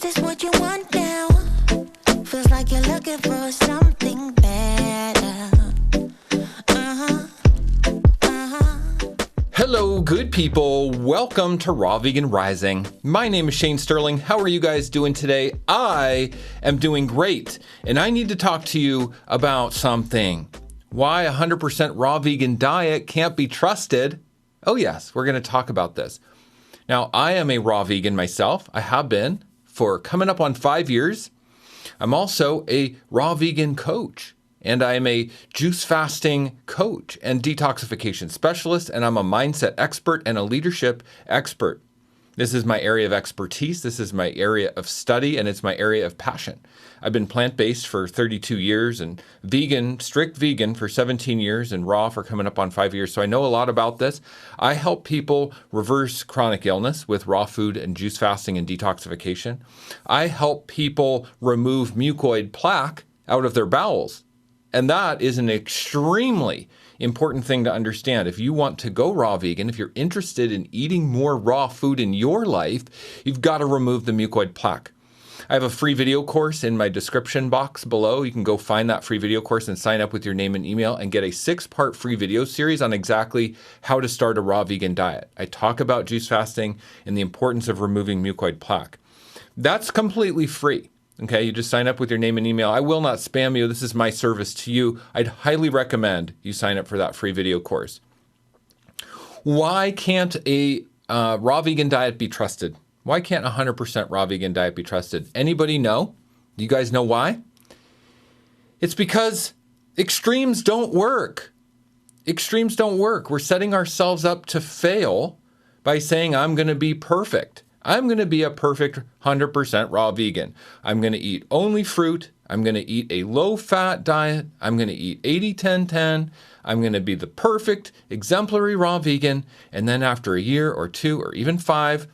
this what you want now? Feels like you're looking for something better. Hello, good people. Welcome to Raw Vegan Rising. My name is Shane Sterling. How are you guys doing today? I am doing great, and I need to talk to you about something. Why a 100% raw vegan diet can't be trusted. Oh yes, we're going to talk about this. Now, I am a raw vegan myself. I have been for coming up on 5 years. I'm also a raw vegan coach, and I am a juice fasting coach and detoxification specialist, and I'm a mindset expert and a leadership expert. This is my area of expertise. This is my area of study, and it's my area of passion. I've been plant-based for 32 years and vegan, strict vegan for 17 years and raw for coming up on 5 years. So I know a lot about this. I help people reverse chronic illness with raw food and juice fasting and detoxification. I help people remove mucoid plaque out of their bowels. And that is an extremely important thing to understand. If you want to go raw vegan, if you're interested in eating more raw food in your life, you've got to remove the mucoid plaque. I have a free video course in my description box below. You can go find that free video course and sign up with your name and email and get a 6-part free video series on exactly how to start a raw vegan diet. I talk about juice fasting and the importance of removing mucoid plaque. That's completely free. Okay, you just sign up with your name and email. I will not spam you. This is my service to you. I'd highly recommend you sign up for that free video course. Why can't a raw vegan diet be trusted? Why can't a 100% raw vegan diet be trusted? Anybody know? Do you guys know why? It's because extremes don't work. Extremes don't work. We're setting ourselves up to fail by saying, I'm going to be perfect. I'm going to be a perfect 100% raw vegan. I'm going to eat only fruit. I'm going to eat a low-fat diet. I'm going to eat 80-10-10. I'm going to be the perfect exemplary raw vegan. And then after a year or 2 or even 5,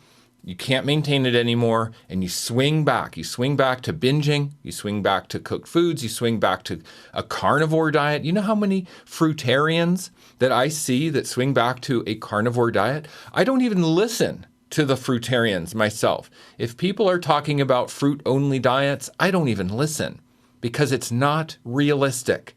you can't maintain it anymore, and you swing back. You swing back to binging. You swing back to cooked foods. You swing back to a carnivore diet. You know how many fruitarians that I see that swing back to a carnivore diet? I don't even listen to the fruitarians myself. If people are talking about fruit-only diets, I don't even listen because it's not realistic.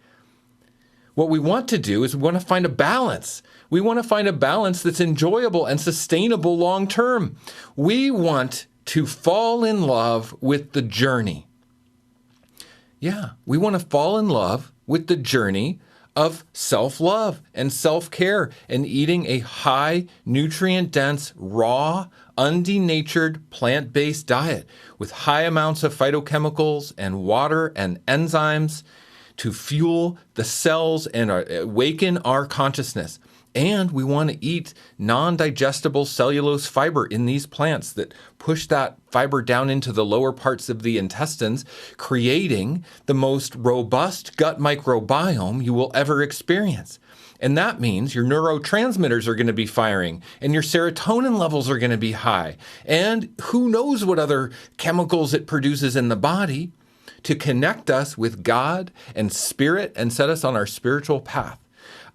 What we want to do is we want to find a balance. We want to find a balance that's enjoyable and sustainable long-term. We want to fall in love with the journey. Yeah, we want to fall in love with the journey of self-love and self-care and eating a high nutrient-dense, raw, undenatured, plant-based diet with high amounts of phytochemicals and water and enzymes to fuel the cells and awaken our consciousness. And we want to eat non-digestible cellulose fiber in these plants that push that fiber down into the lower parts of the intestines, creating the most robust gut microbiome you will ever experience. And that means your neurotransmitters are going to be firing and your serotonin levels are going to be high. And who knows what other chemicals it produces in the body to connect us with God and spirit and set us on our spiritual path.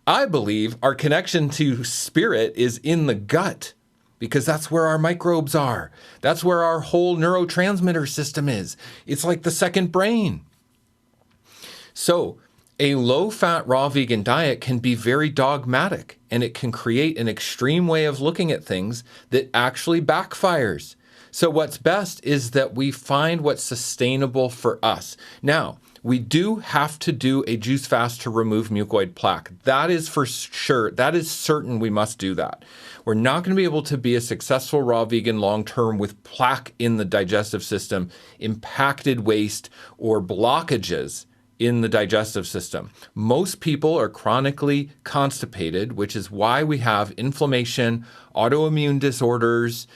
I believe our connection to spirit is in the gut because that's where our microbes are. That's where our whole neurotransmitter system is. It's like the second brain. So a low-fat raw vegan diet can be very dogmatic, and it can create an extreme way of looking at things that actually backfires. So what's best is that we find what's sustainable for us. Now, we do have to do a juice fast to remove mucoid plaque. That is for sure. That is certain we must do that. We're not going to be able to be a successful raw vegan long-term with plaque in the digestive system, impacted waste, or blockages in the digestive system. Most people are chronically constipated, which is why we have inflammation, autoimmune disorders,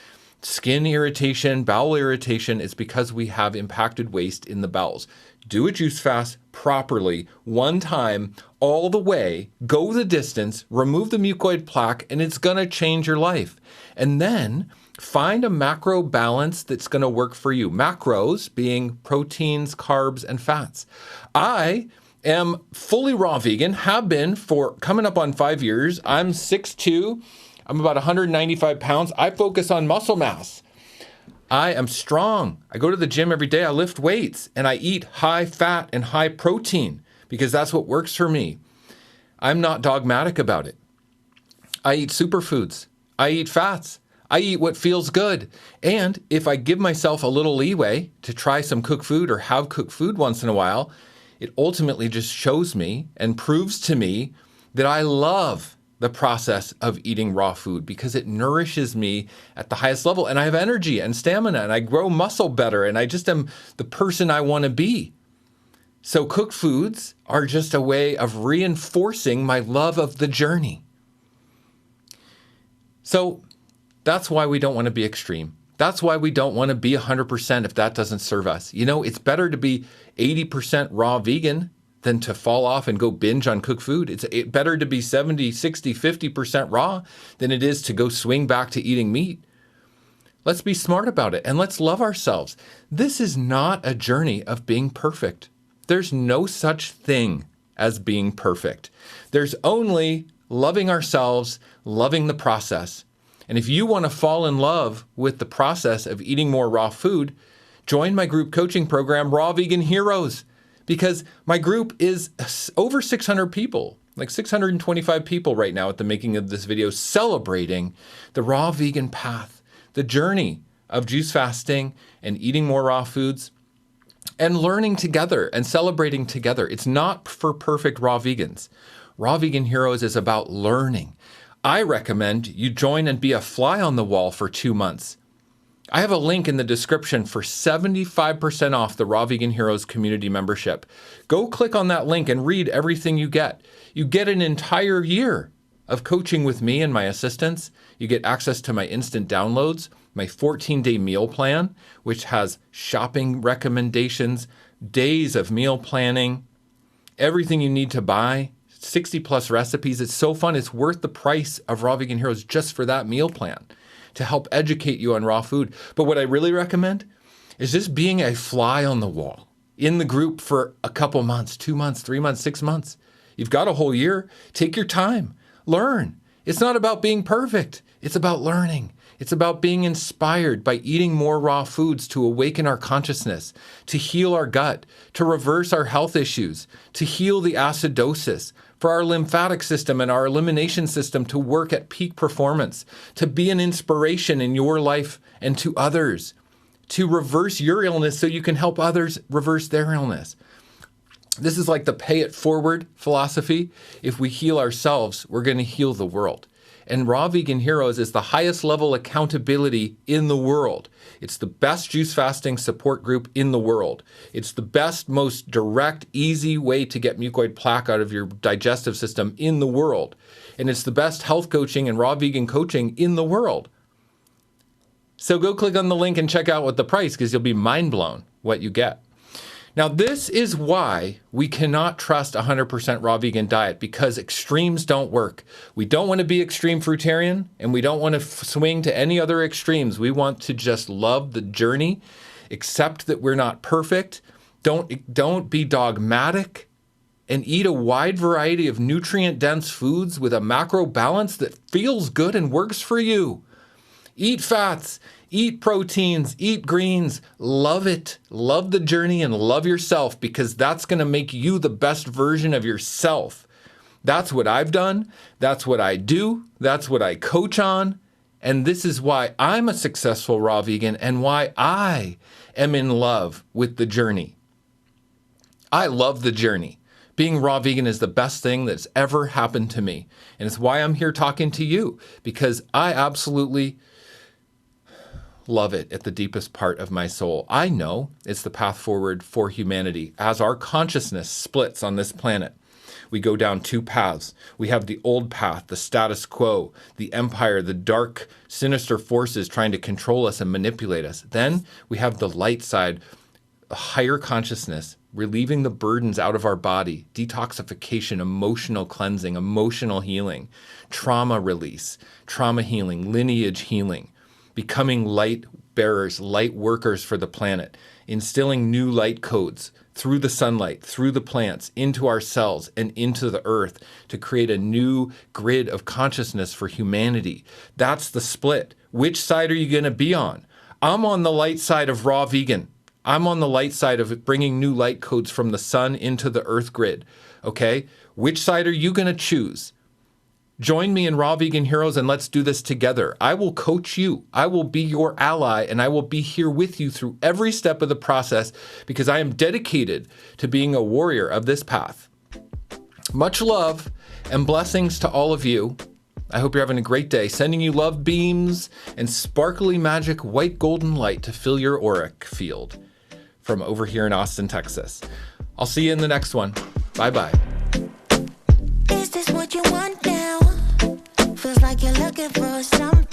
skin irritation, bowel irritation. It's because we have impacted waste in the bowels. Do a juice fast properly, one time, all the way, go the distance, remove the mucoid plaque, and it's going to change your life. And then find a macro balance that's going to work for you. Macros being proteins, carbs, and fats. I am fully raw vegan, have been for coming up on 5 years. I'm 6'2". I'm about 195 pounds. I focus on muscle mass. I am strong. I go to the gym every day. I lift weights and I eat high fat and high protein because that's what works for me. I'm not dogmatic about it. I eat superfoods. I eat fats. I eat what feels good. And if I give myself a little leeway to try some cooked food or have cooked food once in a while, it ultimately just shows me and proves to me that I love the process of eating raw food because it nourishes me at the highest level and I have energy and stamina and I grow muscle better and I just am the person I want to be. So cooked foods are just a way of reinforcing my love of the journey. So that's why we don't want to be extreme. That's why we don't want to be 100% if that doesn't serve us. You know, it's better to be 80% raw vegan than to fall off and go binge on cooked food. It's better to be 70, 60, 50% raw than it is to go swing back to eating meat. Let's be smart about it and let's love ourselves. This is not a journey of being perfect. There's no such thing as being perfect. There's only loving ourselves, loving the process. And if you want to fall in love with the process of eating more raw food, join my group coaching program, Raw Vegan Heroes, because my group is over 600 people, like 625 people right now at the making of this video, celebrating the raw vegan path, the journey of juice fasting and eating more raw foods and learning together and celebrating together. It's not for perfect raw vegans. Raw Vegan Heroes is about learning. I recommend you join and be a fly on the wall for 2 months. I have a link in the description for 75% off the Raw Vegan Heroes community membership. Go click on that link and read everything you get. You get an entire year of coaching with me and my assistants. You get access to my instant downloads, my 14-day meal plan, which has shopping recommendations, days of meal planning, everything you need to buy, 60 plus recipes. It's so fun. It's worth the price of Raw Vegan Heroes just for that meal plan to help educate you on raw food. But what I really recommend is just being a fly on the wall in the group for a couple months, 2 months, 3 months, 6 months. You've got a whole year. Take your time. Learn. It's not about being perfect. It's about learning. It's about being inspired by eating more raw foods to awaken our consciousness, to heal our gut, to reverse our health issues, to heal the acidosis, for our lymphatic system and our elimination system to work at peak performance, to be an inspiration in your life and to others, to reverse your illness so you can help others reverse their illness. This is like the pay it forward philosophy. If we heal ourselves, we're going to heal the world. And Raw Vegan Heroes is the highest level accountability in the world. It's the best juice fasting support group in the world. It's the best, most direct, easy way to get mucoid plaque out of your digestive system in the world. And it's the best health coaching and raw vegan coaching in the world. So go click on the link and check out what the price, because you'll be mind blown what you get. Now, this is why we cannot trust 100% raw vegan diet, because extremes don't work. We don't want to be extreme fruitarian, and we don't want to swing to any other extremes. We want to just love the journey, accept that we're not perfect, don't be dogmatic, and eat a wide variety of nutrient-dense foods with a macro balance that feels good and works for you. Eat fats, eat proteins, eat greens, love it, love the journey and love yourself, because that's going to make you the best version of yourself. That's what I've done. That's what I do. That's what I coach on. And this is why I'm a successful raw vegan and why I am in love with the journey. I love the journey. Being raw vegan is the best thing that's ever happened to me. And it's why I'm here talking to you, because I absolutely love it at the deepest part of my soul. I know it's the path forward for humanity as our consciousness splits on this planet. We go down two paths. We have the old path, the status quo, the empire, the dark, sinister forces trying to control us and manipulate us. Then we have the light side, a higher consciousness, relieving the burdens out of our body, detoxification, emotional cleansing, emotional healing, trauma release, trauma healing, lineage healing, becoming light bearers, light workers for the planet, instilling new light codes through the sunlight, through the plants, into our cells and into the earth to create a new grid of consciousness for humanity. That's the split. Which side are you going to be on? I'm on the light side of raw vegan. I'm on the light side of bringing new light codes from the sun into the earth grid. Okay? Which side are you going to choose? Join me in Raw Vegan Heroes and let's do this together. I will coach you. I will be your ally and I will be here with you through every step of the process because I am dedicated to being a warrior of this path. Much love and blessings to all of you. I hope you're having a great day. Sending you love beams and sparkly magic white golden light to fill your auric field from over here in Austin, Texas. I'll see you in the next one. Bye-bye. Is this what you want now? Feels like you're looking for something.